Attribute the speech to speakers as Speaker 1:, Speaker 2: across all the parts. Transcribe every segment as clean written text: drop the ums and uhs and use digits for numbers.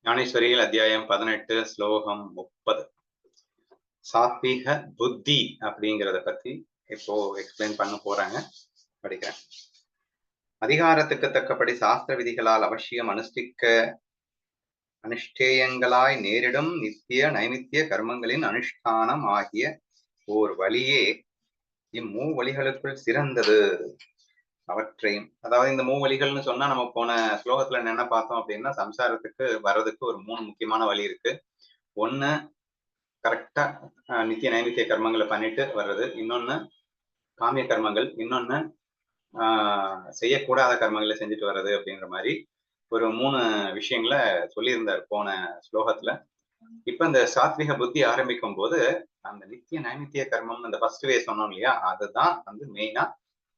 Speaker 1: ஞானேஸ்வரியில் அத்தியாயம் 18 ஸ்லோகம் 30. சாத்வீக புத்தி அப்படிங்கிறத பத்தி இப்போ எக்ஸ்பிளைன் பண்ண போறாங்க, படிக்கிறேன். அதிகாரத்துக்கு தக்கபடி சாஸ்திர விதிகளால் அவசியம் அனுஷ்டேயங்களாய் நேரிடும் நித்திய நைமித்திய கர்மங்களின் அனுஷ்டானம் ஆகிய ஓர் வழியே இம்மூ வழிகளுக்குள் சிறந்தது. அவற்றையும், அதாவது இந்த மூவழிகள்னு சொன்னா நம்ம போன ஸ்லோகத்துல என்ன பார்த்தோம் அப்படின்னா, சம்சாரத்துக்கு வர்றதுக்கு ஒரு 3 முக்கியமான வழி இருக்கு. ஒண்ணு கரெக்டா நித்திய நைமித்திய கர்மங்களை பண்ணிட்டு வர்றது, இன்னொன்னு காமிய கர்மங்கள், இன்னொன்னு செய்யக்கூடாத கர்மங்களை செஞ்சுட்டு வர்றது அப்படிங்கிற மாதிரி ஒரு 3 விஷயங்களை சொல்லியிருந்தார் போன ஸ்லோகத்துல. இப்ப இந்த சாத்விக புத்தி ஆரம்பிக்கும் போது அந்த நித்திய நைமித்திய கர்மம் அந்த ஃபர்ஸ்ட் வே சொன்னோம் இல்லையா, அதுதான் வந்து மெயினா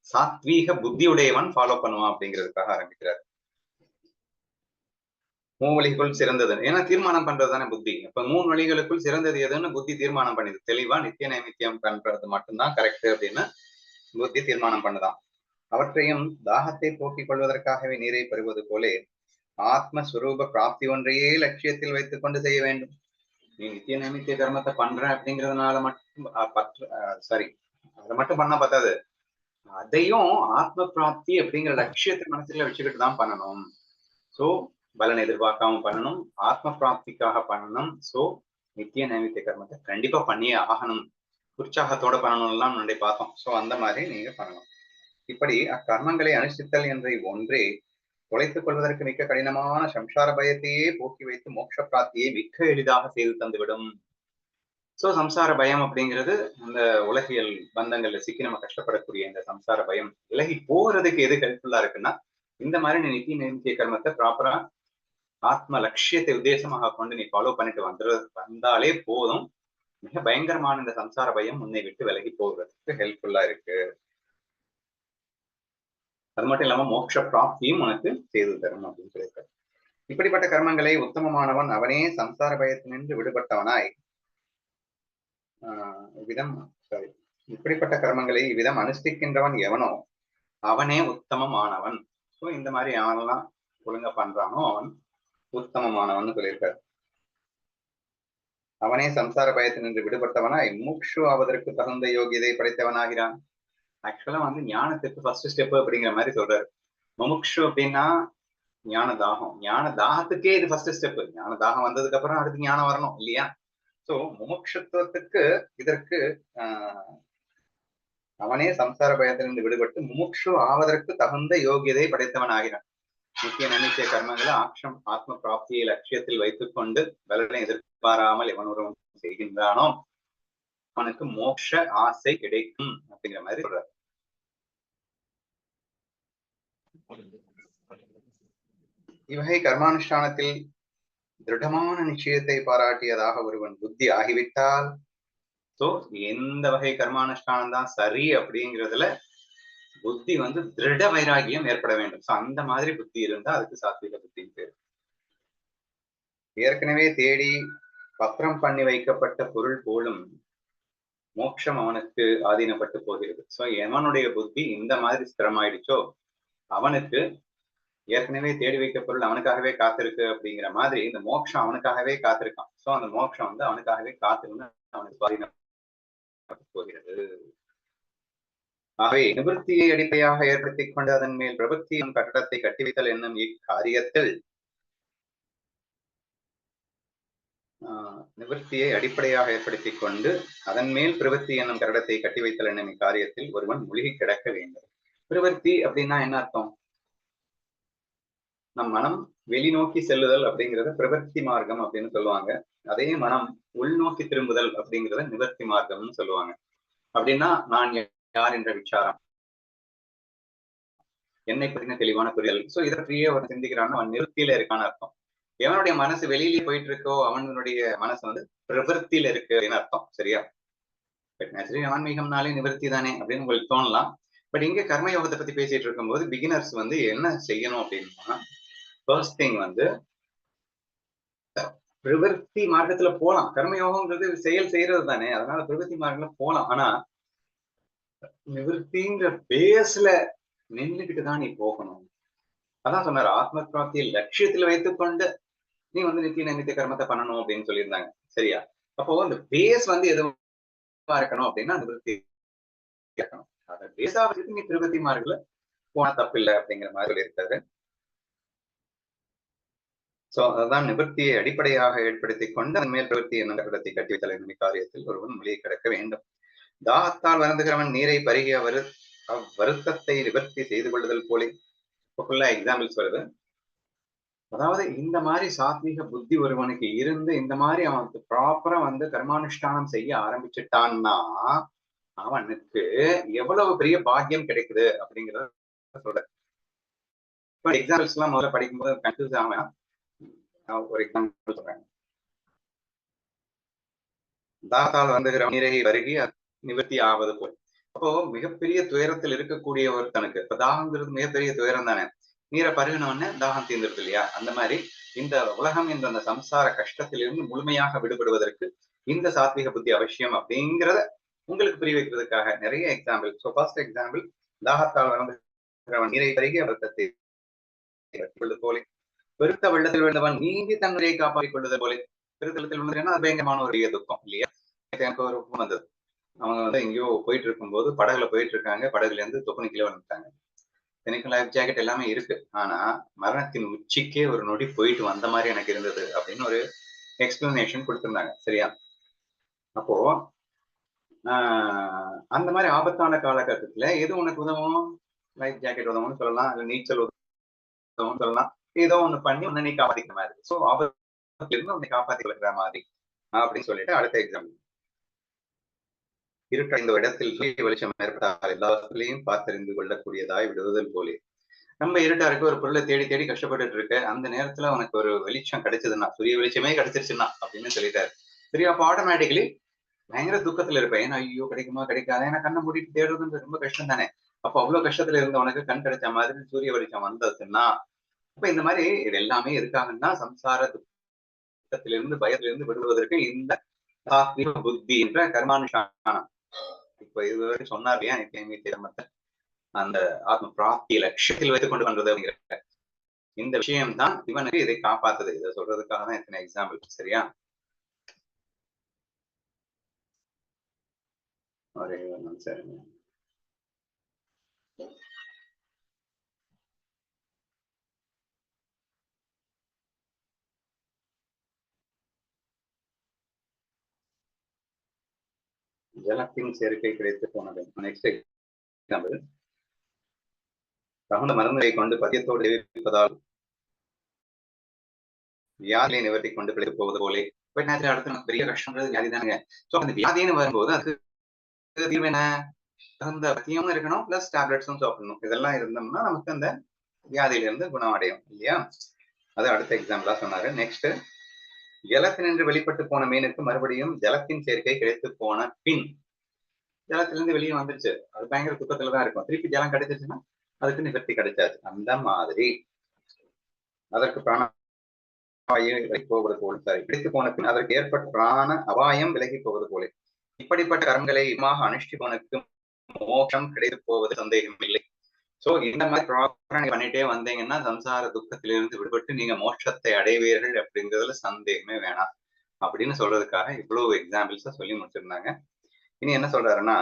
Speaker 1: சாத்வீக புத்தியுடையவன் ஃபாலோ பண்ணுவான் அப்படிங்கிறதுக்காக ஆரம்பிக்கிறார். மூவழிக்குள் சிறந்தது, ஏன்னா தீர்மானம் பண்றது தானே புத்தி. இப்ப 3 வழிகளுக்குள் சிறந்தது எதுன்னு புத்தி தீர்மானம் பண்ணுது. தெளிவா நித்திய நைமித்தியம் பண்றது மட்டும்தான் கரெக்ட் அப்படின்னு புத்தி தீர்மானம் பண்ணுதான். அவற்றையும் தாகத்தை போக்கிக் கொள்வதற்காகவே நீரை பெறுவது போலே ஆத்மஸ்வரூப பிராப்தி ஒன்றையே லட்சியத்தில் வைத்துக் கொண்டு செய்ய வேண்டும். நீ நித்திய நைமித்திய கர்மத்தை பண்ற அப்படிங்கிறதுனால மட்டும் அதை மட்டும் பண்ணா பத்தாது, அதையும் ஆத்ம பிராப்தி அப்படிங்கிற லட்சியத்தை மனசுல வச்சுக்கிட்டு தான் பண்ணணும். சோ பலன் எதிர்பார்க்காம பண்ணணும், ஆத்ம பிராப்திக்காக பண்ணணும். சோ நித்திய நைமித்திய கர்மத்தை கண்டிப்பா பண்ணியே ஆகணும், உற்சாகத்தோட பண்ணணும்லாம் முன்னாடி பார்த்தோம். சோ அந்த மாதிரி நீங்க பண்ணணும். இப்படி அக்கர்மங்களை அனுஷ்டித்தல் என்ற ஒன்றே தொலைத்துக் கொள்வதற்கு மிக்க கடினமான சம்சார பயத்தையே போக்கி வைத்து மோட்ச பிராப்தியை மிக்க எளிதாக செய்து தந்துவிடும். சோ சம்சார பயம் அப்படிங்கிறது அந்த உலகியல் பந்தங்கள்ல சிக்கி நம்ம கஷ்டப்படக்கூடிய இந்த சம்சார பயம் விலகி போகிறதுக்கு எது ஹெல்ப்ஃபுல்லா இருக்குன்னா, இந்த மாதிரி நீ நித்திய நைமித்திய கர்மத்தை ப்ராப்பரா ஆத்ம லட்சியத்தை உத்தேசமாக கொண்டு நீ ஃபாலோ பண்ணிட்டு வந்தாலே போதும். மிக பயங்கரமான இந்த சம்சார பயம் உன்னை விட்டு விலகி போகிறதுக்கு ஹெல்ப்ஃபுல்லா இருக்கு. அது மட்டும் இல்லாம மோட்ச பிராப்தியும் உனக்கு செய்து தரும் அப்படின்னு சொல்லியிருக்காரு. இப்படிப்பட்ட கர்மங்களை உத்தமமானவன் அவனே சம்சார பயத்தினின்று விடுபட்டவனாய் இப்படிப்பட்ட கர்மங்களை இவ்விதம் அனுஷ்டிக்கின்றவன் எவனோ அவனே உத்தமமானவன். ஸோ இந்த மாதிரி யாரெல்லாம் ஒழுங்கா பண்றானோ அவன் உத்தமமானவன் சொல்லியிருக்காரு. அவனே சம்சார பயத்தினின்று விடுபட்டவனாய் மூக்ஷு ஆவதற்கு தகுந்த யோகியதை படைத்தவனாகிறான். ஆக்சுவலா வந்து ஞானத்துக்கு ஃபர்ஸ்ட் ஸ்டெப் அப்படிங்கிற மாதிரி சொல்றாரு. முமுக்ஷு அப்படின்னா ஞான தாகம். ஞான தாகத்துக்கே இது ஃபர்ஸ்ட் ஸ்டெப். ஞான தாகம் வந்ததுக்கு அப்புறம் அடுத்து ஞானம் வரணும் இல்லையா? சோ முமுட்சுத்துவத்துக்கு இதற்கு அவனே சம்சார பயத்திலிருந்து விடுபட்டு முமுட்சு ஆவதற்கு தகுந்த யோகியதை படைத்தவன் ஆகிறான். நித்திய நைமித்திய கர்மங்களை ஆத்ம பிராப்தியை லட்சியத்தில் வைத்துக் கொண்டு பலனை எதிர்பாராமல் எவன் ஒருவன் செய்கின்றானோ அவனுக்கு மோட்ச ஆசை கிடைக்கும் அப்படிங்கிற மாதிரி சொல்றாரு. இவ்வகை கர்மானுஷ்டானத்தில் திருடமான நிச்சயத்தை பாராட்டியதாக ஒருவன் புத்தி ஆகிவிட்டால், சோ எந்த வகை கர்மானுஷ்டானம் தான் சரி அப்படிங்கிறதுல புத்தி வந்து திருட வைராகியம் ஏற்பட வேண்டும். சோ அந்த மாதிரி புத்தி இருந்தா அதுக்கு சாத்விக புத்தின்னு பேரு. ஏற்கனவே தேடி பத்திரம் பண்ணி வைக்கப்பட்ட பொருள் போலும் மோட்சம் அவனுக்கு ஆதீனப்பட்டு போகிறது. சோ எவனுடைய புத்தி இந்த மாதிரி ஸ்திரமாயிடுச்சோ அவனுக்கு ஏற்கனவே தேடி வைக்க பொருள் அவனுக்காகவே காத்திருக்கு அப்படிங்கிற மாதிரி இந்த மோட்சம் அவனுக்காகவே காத்திருக்கான். சோ அந்த மோட்சம் வந்து அவனுக்காகவே காத்திருந்து அவனுக்கு பாதிக்கப்பட்டு போகிறது. ஆகவே நிவர்த்தியை அடிப்படையாக ஏற்படுத்திக் கொண்டு அதன் மேல் பிரபத்தியின் கட்டடத்தை கட்டி வைத்தல் என்னும் இக்காரியத்தில் நிவர்த்தியை அடிப்படையாக ஏற்படுத்திக் கொண்டு அதன் மேல் பிரவத்தி என்னும் கட்டடத்தை கட்டி வைத்தல் என்னும் இக்காரியத்தில் ஒருவன் மூழ்கி கிடக்க வேண்டும். பிரவர்த்தி அப்படின்னா என்ன அர்த்தம்? நம் மனம் வெளிநோக்கி செல்லுதல் அப்படிங்கிறத பிரவர்த்தி மார்க்கம் அப்படின்னு சொல்லுவாங்க. அதே மனம் உள்நோக்கி திரும்புதல் அப்படிங்கிறத நிவர்த்தி மார்க்கம்னு சொல்லுவாங்க. அப்படின்னா நான் யார் என்ற விசாரம், என்னை பற்றின தெளிவான புரியல். சோ இதை பற்றியே அவன் சிந்திக்கிறான்னு அவன் நிவர்த்தியில இருக்கான்னு அர்த்தம். எவனுடைய மனசு வெளியிலேயே போயிட்டு இருக்கோ அவனுடைய மனசு வந்து பிரவர்த்தியில இருக்கு அப்படின்னு அர்த்தம். சரியா? ஆன்மீகம்னாலே நிவர்த்தி தானே அப்படின்னு உங்களுக்கு தோணலாம். பட் இங்க கர்மயோகத்தை பத்தி பேசிட்டு இருக்கும்போது பிகினர்ஸ் வந்து என்ன செய்யணும் அப்படின்னா, ஃபர்ஸ்ட் திங் வந்து பிரவர்த்தி மார்க்கத்துல போலாம். கர்மயோகம்ன்றது செயல் செய்யறது தானே, அதனால பிரவர்த்தி மார்க்கத்துல போலாம். ஆனா நிவர்த்திங்கிற பேஸ்ல நின்றுகிட்டு தான் நீ போகணும். அதான் சொன்னார், ஆத்ம பிராப்தியை லட்சியத்துல வைத்துக் கொண்டு நீ வந்து நித்திய நைமித்திய கர்மத்தை பண்ணணும் அப்படின்னு சொல்லியிருந்தாங்க. சரியா? அப்போ அந்த பேஸ் வந்து எதுவா இருக்கணும் அப்படின்னா நிவர்த்தி இருக்கணும். அதை பேஸா வச்சுட்டு நீ திருப்பதி மார்க்குல போனா தப்பில்லை அப்படிங்கிற மாதிரி சொல்லியிருக்காரு. சோ அதுதான் நிவர்த்தியை அடிப்படையாக ஏற்படுத்திக் கொண்டு அதன் மேல் பிரவர்த்தி என்னும் கட்டத்தை கட்டி வைத்தல் என்னும் காரியத்தில் ஒருவன் மொழியை கிடக்க வேண்டும். தாகத்தால் வருந்துகிறவன் நீரை பருகி வருத்தத்தை நிவர்த்தி செய்து கொள்ளுதல் போலே ஃபுல்லா எக்ஸாம்பிள்ஸ் வருது. அதாவது இந்த மாதிரி சாத்வீக புத்தி ஒருவனுக்கு இருந்து இந்த மாதிரி அவனுக்கு ப்ராப்பரா வந்து கர்மானுஷ்டானம் செய்ய ஆரம்பிச்சுட்டான்னா அவனுக்கு எவ்வளவு பெரிய பாக்கியம் கிடைக்குது அப்படிங்கிறத சொல்ற. இப்ப எக்ஸாம்பிள்ஸ் எல்லாம் முதல்ல படிக்கும்போது கன்ஃபியூஸ் ஆகும். ஒரு எக்ஸாம்பிள் சொல்றேன். தாகத்தால் வருந்துகிற நீரை பருகி நிவர்த்தி ஆவது போல். அப்போ மிகப்பெரிய துயரத்தில் இருக்கக்கூடிய ஒருத்தனுக்கு இப்ப தாகங்கிறது மிகப்பெரிய துயரம் தானே. நீரை பருகினோடனே தாகம் தீர்ந்துருது இல்லையா? அந்த மாதிரி இந்த உலகம் என்ற அந்த சம்சார கஷ்டத்திலிருந்து முழுமையாக விடுபடுவதற்கு இந்த சாத்விக புத்தி அவசியம் அப்படிங்கிறத உங்களுக்கு புரிய வைக்கிறதுக்காக நிறைய எக்ஸாம்பிள். ஸோ ஃபர்ஸ்ட் எக்ஸாம்பிள், தாகத்தால் வந்து நீரை பருகி வருத்தத்தை போலே, பெருத்த வெள்ளத்தில் விழுந்தவன் நீந்தி தன்னுரையை காப்பாற்றிக் கொள்வது போலே. பெருத்தளத்தில் விழுந்ததுன்னா அது பயங்கரமான ஒரு துக்கம் இல்லையா? எனக்கு ஒரு வந்தது. அவங்க வந்து எங்கேயோ போயிட்டு இருக்கும்போது படகுல போயிட்டு இருக்காங்க, படகுல இருந்து தொப்புனு கீழே வந்துட்டாங்க. எனக்கு லைஃப் ஜாக்கெட் எல்லாமே இருக்கு, ஆனா மரணத்தின் உச்சிக்கே ஒரு நொடி போயிட்டு வந்த மாதிரி எனக்கு இருந்தது அப்படின்னு ஒரு எக்ஸ்பிளனேஷன் கொடுத்திருந்தாங்க. சரியா? அப்போ அந்த மாதிரி ஆபத்தான காலகட்டத்துல எது உனக்கு உதவும்? லைஃப் ஜாக்கெட் உதவும்னு சொல்லலாம், இல்ல நீச்சல் உதவும் சொல்லலாம். ஏதோ ஒண்ணு பண்ணி உன்னை நீ காப்பாத்திக்கிற மாதிரி. சோ ஆபத்துல இருந்து உன்னை காப்பாத்தி கொள்கிற மாதிரி அப்படின்னு சொல்லிட்டு அடுத்த எக்ஸாம்பிள். இருட்ட இடத்தில் வெளிச்சம் ஏற்பட்டால் எல்லா வசதிகளையும் பார்த்தறிந்து கொள்ளக்கூடியதாய் விடுவதல் போலே. நம்ம இருட்டா இருக்க ஒரு பொருளை தேடி தேடி கஷ்டப்பட்டுட்டு இருக்க அந்த நேரத்துல உனக்கு ஒரு வெளிச்சம் கிடைச்சதுன்னா, சூரிய வெளிச்சமே கிடைச்சிருச்சுன்னா அப்படின்னு சொல்லிட்டாரு. சரி, அப்போ ஆட்டோமேட்டிக்கலி பயங்கர துக்கத்துல இருப்பேன். ஏன்னா ஐயோ கிடைக்குமா கிடைக்காது, ஏன்னா கண்ணை மூடிட்டு தேடுறது ரொம்ப கஷ்டம் தானே. அப்போ அவ்வளவு கஷ்டத்துல இருந்த உனக்கு கண் கிடைச்ச மாதிரி சூரிய வெளிச்சம் வந்ததுன்னா, அப்ப இந்த மாதிரி இது எல்லாமே எதுக்காகன்னா சம்சார துக்கத்திலிருந்து பயத்திலிருந்து விடுவதற்கு இந்த சாத்விக புத்தி என்ற கர்மானுஷ்டானம். இப்ப இதுவரை சொன்னார் இல்லையா நித்திய அந்த ஆத்ம பிராப்தி லட்சியத்தில் வைத்துக் கொண்டு வந்தது அப்படிங்கிற இந்த விஷயம் தான் இவனுக்கு இதை காப்பாத்துது. இதை சொல்றதுக்காக தான் எத்தனை எக்ஸாம்பிள். சரியா? ஒரே ஒரு நிமிஷம். ஜலத்தின் சேர்க்கை கிடைத்து போனது. நெக்ஸ்ட் எக்ஸாம்பிள், தகுந்த மருந்தை கொண்டு பத்தியத்தோடு தெரிவிப்பதால் வியாதியை நிவர்த்தி கொண்டு பிழைத்து போவது போலே. பட் நேரத்தில் அடுத்து நமக்கு பெரிய கஷ்டம்ன்றது வியாதி தானுங்க. சோ அந்த வியாதின்னு வரும்போது அதுக்கு தீர்வு என்ன? தகுந்த பத்தியமும் இருக்கணும், பிளஸ் டேப்லெட்ஸும் சாப்பிடணும். இதெல்லாம் இருந்தோம்னா நமக்கு அந்த வியாதியிலிருந்து குணம் அடையும் இல்லையா? அது அடுத்த எக்ஸாம்பிளா சொன்னாரு. நெக்ஸ்ட், ஜலத்தினின்று வெளிப்பட்டு போன மீனுக்கு மறுபடியும் ஜலத்தின் சேர்க்கை கிடைத்து போன பின் ஜலத்திலிருந்து வெளியே வந்துருச்சு, அது பயங்கர துக்கத்துலதான் இருக்கும். திருப்பி ஜலம் கிடைச்சிருச்சுன்னா அதுக்கு நிவர்த்தி கிடைச்சாச்சு. அந்த மாதிரி அதற்கு பிராணவாயு விலகி போவது போல, சரி, கிடைத்து போன பின் அதற்கு ஏற்பட்ட பிராண அபாயம் விலகி போவது போல இப்படிப்பட்ட கர்மங்களை அனுஷ்டிப்பவனுக்கு மோட்சம் கிடைத்து போவது சந்தேகம் இல்லை. சோ இந்த மாதிரி ப்ராப்பரா பண்ணிட்டே வந்தீங்கன்னா சம்சார துக்கத்திலிருந்து விடுபட்டு நீங்க மோட்சத்தை அடைவீர்கள் அப்படிங்கிறதுல சந்தேகமே வேணாம் அப்படின்னு சொல்றதுக்காக இவ்வளவு எக்ஸாம்பிள்ஸ சொல்லி முடிச்சிருந்தாங்க. இனி என்ன சொல்றாருன்னா,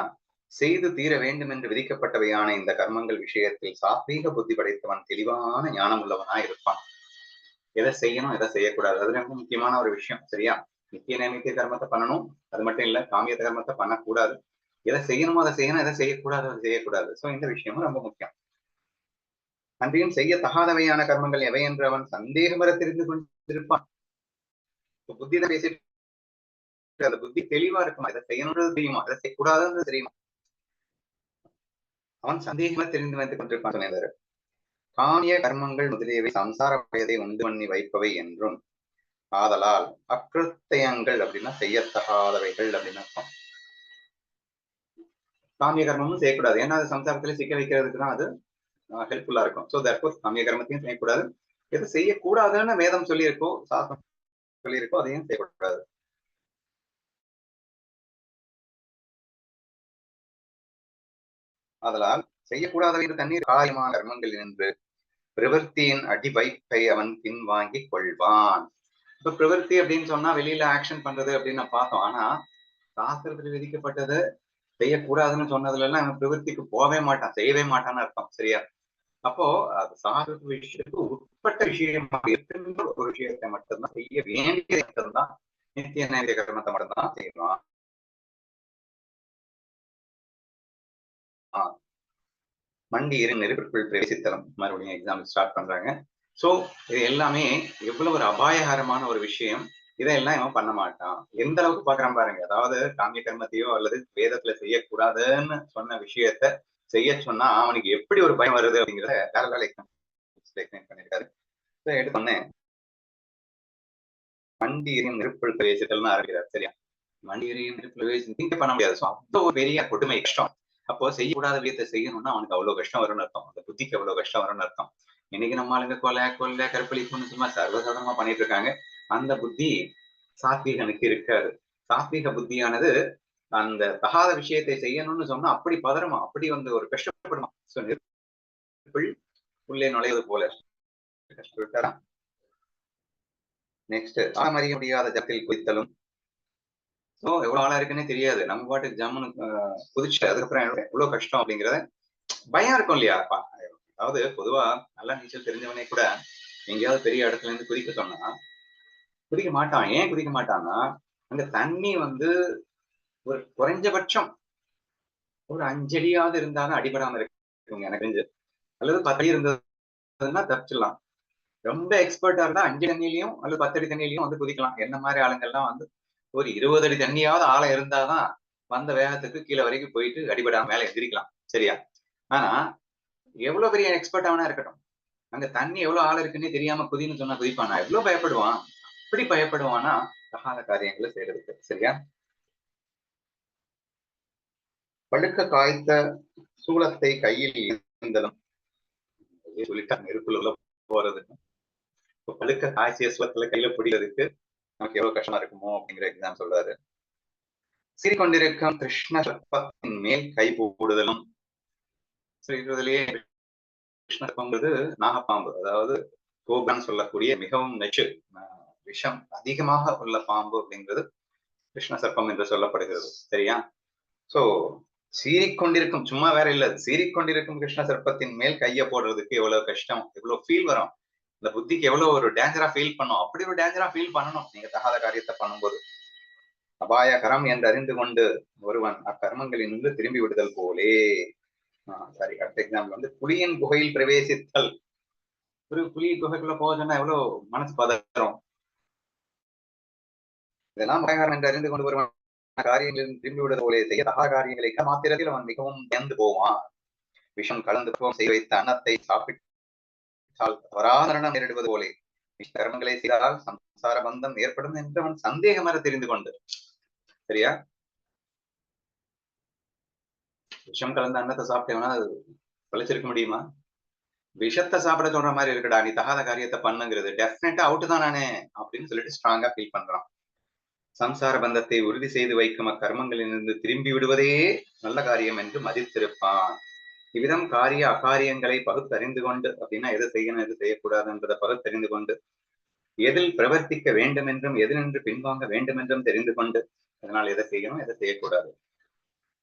Speaker 1: செய்து தீர வேண்டும் என்று விதிக்கப்பட்டவையான இந்த கர்மங்கள் விஷயத்தில் சாத்வீக புத்தி படைத்தவன் தெளிவான ஞானம் உள்ளவனா இருப்பான். எதை செய்யணும் எதை செய்யக்கூடாது அது ரொம்ப முக்கியமான ஒரு விஷயம். சரியா? நித்திய நைமித்திய கர்மத்தை பண்ணணும், அது மட்டும் இல்ல காமிய கர்மத்தை பண்ணக்கூடாது. எதை செய்யணுமோ அதை செய்யணும், எதை செய்யக்கூடாது அதை செய்யக்கூடாது. சோ இந்த விஷயமும் ரொம்ப முக்கியம். அன்றையும் செய்ய தகாதவையான கர்மங்கள் எவை என்று அவன் சந்தேகமர தெரிந்து கொண்டிருப்பான். புத்தி தான் பேசிட்டு அந்த புத்தி தெளிவா இருக்குமா, இதை செய்யணும்ன்றது தெரியுமா, இதை செய்யக்கூடாதுன்றது தெரியுமா, அவன் சந்தேகமா தெரிந்து வைத்துக் கொண்டிருப்பான் சொன்னார். காமிய கர்மங்கள் முதலியவை சம்சார பயதை உண்டு பண்ணி வைப்பவை என்றும் ஆதலால் அக்கிருத்தயங்கள் அப்படின்னா செய்யத்தகாதவைகள் அப்படின்னு அர்த்தம். காமிய கர்மமும் செய்யக்கூடாது, ஏன்னா அது சம்சாரத்துல சிக்க வைக்கிறதுக்கு தான் அது ஹெல்ப்ஃபுல்லா இருக்கும். சோ தர்ஃபோர் காமிய கர்மத்தையும் செய்யக்கூடாது, எது செய்யக்கூடாதுன்னு வேதம் சொல்லியிருக்கோ சாஸ்திரம் சொல்லியிருக்கோ அதையும் செய்யக்கூடாது. அதனால் செய்யக்கூடாதவை தண்ணீர் காரியமான கர்மங்கள் என்று பிரவர்த்தியின் அடிவைப்பை அவன் பின்வாங்கிக் கொள்வான். இப்ப பிரவருத்தி அப்படின்னு சொன்னா வெளியில ஆக்ஷன் பண்றது அப்படின்னு நான் பார்த்தோம். ஆனா சாஸ்திரத்துல விதிக்கப்பட்டது செய்யக்கூடாதுன்னு சொன்னதுல எல்லாம் இவன் பிரவருத்திக்கு போகவே மாட்டான், செய்யவே மாட்டான்னு அர்த்தம். சரியா? அப்போ அது சாஸ்திர விஷயத்துக்கு உட்பட்ட விஷயமா இருக்கின்ற ஒரு விஷயத்தை மட்டும்தான் செய்ய வேண்டியது, மட்டும்தான் நித்திய நைவேத்திய கர்மத்தை மட்டும்தான் செய்யலாம். மண்டி இரு நெருப்பிற்குள் பிரவேசித்தலம் மறுபடியும் எக்ஸாம் ஸ்டார்ட் பண்றாங்க. சோ இது எல்லாமே எவ்வளவு ஒரு அபாயகரமான ஒரு விஷயம். இதெல்லாம் இவன் பண்ண மாட்டான். எந்த அளவுக்கு பாக்குறான் பாருங்க. அதாவது காமிய கர்மத்தையோ அல்லது வேதத்துல செய்யக்கூடாதுன்னு சொன்ன விஷயத்த செய்ய சொன்னா அவனுக்கு எப்படி ஒரு பயம் வருது அப்படிங்கிறத பேரலல் எக்ஸ்பிளைன் பண்ணிருக்காரு. எடுத்தோன்னே மண்டியரின் நெருப்புள் பிரவேசித்தல்னு ஆரம்பிக்கிறார். சரியா? மண்டியரின் நெருப்புள் பிரவேசி திங்க பண்ண முடியாது. அவ்வளவு ஒரு பெரிய கொடுமை, கஷ்டம். அப்போ செய்யக்கூடாத விஷயத்தை செய்யணும்னா அவனுக்கு அவ்வளவு கஷ்டம் வரும்னு அர்த்தம். அந்த புத்திக்கு அவ்வளவு கஷ்டம் வரும்னு அர்த்தம். இன்னைக்கு நம்ம ஆளுங்க கொலை கற்பழிப்புன்னு சும்மா சர்வசாதாரணமா பண்ணிட்டு இருக்காங்க. அந்த புத்தி சாத்வீகனுக்கு இருக்காது. சாத்வீக புத்தியானது அந்த தகாத விஷயத்தை செய்யணும்னு சொன்னா அப்படி பதறமா, அப்படி வந்து ஒரு கஷ்டப்படுமா. உள்ளே நுழைவது போல கஷ்டப்பட்டாரா. நெக்ஸ்ட் ஆமறிய முடியாத ஜத்தில் குதித்தலும். சோ எவ்வளவு ஆளா இருக்குன்னே தெரியாது. நம்ம பாட்டுக்கு ஜம்முன்னு குதிச்சுட்டு அதுக்கப்புறம் எவ்வளவு கஷ்டம் அப்படிங்கிறத பயம் இருக்கும் இல்லையா? அதாவது பொதுவா நல்லா நீச்சல் தெரிஞ்சவனே கூட எங்கேயாவது பெரிய இடத்துல இருந்து குதிக்க சொன்னா குதிக்க மாட்டான். ஏன் குதிக்க மாட்டான்னா அந்த தண்ணி வந்து ஒரு குறைஞ்சபட்சம் ஒரு 5 அடியாவது இருந்தாலும் அடிபடாம இருக்குங்க எனக்கு தெரிஞ்சு. அல்லது 10 அடி இருந்ததுன்னா தப்பிச்சிடலாம். ரொம்ப எக்ஸ்பர்ட்டா இருந்தா 5 தண்ணியிலையும் அல்லது 10 அடி தண்ணியிலையும் வந்து குதிக்கலாம். என்ன மாதிரி ஆளுங்கள்லாம் வந்து ஒரு 20 அடி தண்ணியாவது ஆழம் இருந்தாதான் வந்த வேகத்துக்கு கீழே வரைக்கும் போயிட்டு அடிபடாம மேல எந்திரிக்கலாம். சரியா? ஆனா எவ்வளவு பெரிய எக்ஸ்பர்ட் ஆவனா இருக்கட்டும், அங்க தண்ணி எவ்வளவு ஆழம் இருக்குன்னே தெரியாம குதின்னு சொன்னா குதிப்பானா? எவ்வளவு பயப்படுவான். அப்படி பயப்படுவானா தகாத காரியங்களை செய்யறதுக்கு. சரியா? பழுக்க காய்த்த சூளத்தை கையில் இருந்தலும் சொல்லிட்டாங்க. நெருப்புல போறது. பழுக்க காய்ச்சிய சூளத்துல கையில பிடிக்கிறதுக்கு நமக்கு எவ்வளவு கஷ்டமா இருக்குமோ அப்படிங்கிற எக்ஸாம் சொல்றாரு. சீறிக்கொண்டிருக்கும் கிருஷ்ண சர்ப்பத்தின் மேல் கை போடுதலும். இதுலயே கிருஷ்ண சர்ப்பங்கிறது நாகப்பாம்பு, அதாவது கோபுரம் சொல்லக்கூடிய மிகவும் நச்சு விஷம் அதிகமாக உள்ள பாம்பு அப்படிங்கிறது கிருஷ்ண சர்ப்பம் என்று சொல்லப்படுகிறது. சரியா? சோ சீறிக்கொண்டிருக்கும், சும்மா வேற இல்ல, சீறிக்கொண்டிருக்கும் கிருஷ்ண சர்ப்பத்தின் மேல் கைய போடுறதுக்கு எவ்வளவு கஷ்டம், எவ்வளவு ஃபீல் வரும். இந்த புத்திக்கு எவ்வளவு ஒரு டேஞ்சரா ஃபீல் பண்ணும். அப்படி ஒரு டேஞ்சரா ஃபீல் பண்ணணும் நீங்க தகாத காரியத்தை பண்ணும்போது. அபாயகரம் என்று அறிந்து கொண்டு ஒருவன் அக்கர்மங்களில் நின்று திரும்பி விடுதல் போலே. சாரி, அடுத்த எக்ஸாம்பிள் வந்து புலியின் குகையில் பிரவேசித்தல். ஒரு புலி குகைக்குள்ள போக சொன்னா எவ்வளவு மனசு பதறும். இதெல்லாம் அபாயகரம் என்று அறிந்து கொண்டு ஒருவன் காரியங்களில் திரும்பி விடுதல் போலே செய்ய தகா காரியங்களை மாத்திரத்தில் அவன் மிகவும் பயந்து போவான். விஷம் கலந்து செய்ய வைத்த அன்னத்தை சாப்பிட்டால் வராதரணம் நேரிடுவது போலே கர்மங்களை செய்தால் சம்சார பந்தம் ஏற்படும் என்று அவன் சந்தேகமர தெரிந்து கொண்டு. சரியா? விஷம் கலந்த அன்னத்தை சாப்பிட்டேன்னா அது பழிச்சிருக்க முடியுமா? விஷத்தை சாப்பிட சொல்ற மாதிரி இருக்குடா, நீ தகாத காரியத்தை பண்ணுங்கிறது டெஃபினட்டா அவுட் தான் நானே அப்படின்னு சொல்லிட்டு ஸ்ட்ராங்கா ஃபீல் பண்றான். சம்சார பந்தத்தை உறுதி செய்து வைக்கும் அக்கர்மங்களிலிருந்து திரும்பி விடுவதே நல்ல காரியம் என்று மதித்திருப்பான். இவ்விதம் காரிய அகாரியங்களை பகுத்தறிந்து கொண்டு, அப்படின்னா எதை செய்யணும் எது செய்யக்கூடாதுன்றதை பகுத்தறிந்து கொண்டு, எதில் பிரவர்த்திக்க வேண்டும் என்றும் எதினின்று பின்வாங்க வேண்டும் என்றும் தெரிந்து கொண்டு, அதனால் எதை செய்யணும் எதை செய்யக்கூடாது,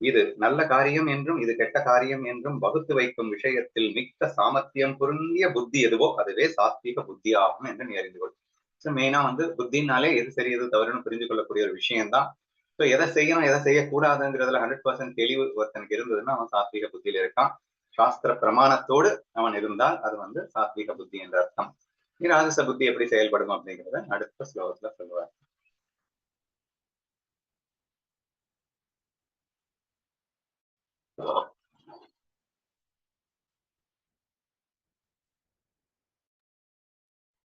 Speaker 1: இது நல்ல காரியம் என்றும் இது கெட்ட காரியம் என்றும் வகுத்து வைக்கும் விஷயத்தில் மிக்க சாமர்த்தியம் பொருந்திய புத்தி எதுவோ அதுவே சாத்வீக புத்தி ஆகும் என்று நீ அறிந்து கொள். மெயினா வந்து புத்தினாலே எது சரி எது தவறுன்னு புரிஞ்சு கொள்ளக்கூடிய ஒரு விஷயம்தான். ஸோ எதை செய்யணும் எதை செய்யக்கூடாதுங்கிறதுல 100% தெளிவு ஒருத்தனுக்கு இருந்ததுன்னா அவன் சாத்வீக புத்தியில இருக்கான். சாஸ்திர பிரமாணத்தோடு அவன் இருந்தால் அது வந்து சாத்வீக புத்தி என்ற அர்த்தம். ராஜச புத்தி எப்படி செயல்படும் அப்படிங்கிறத அடுத்த ஸ்லோகத்துல சொல்லுவோம்.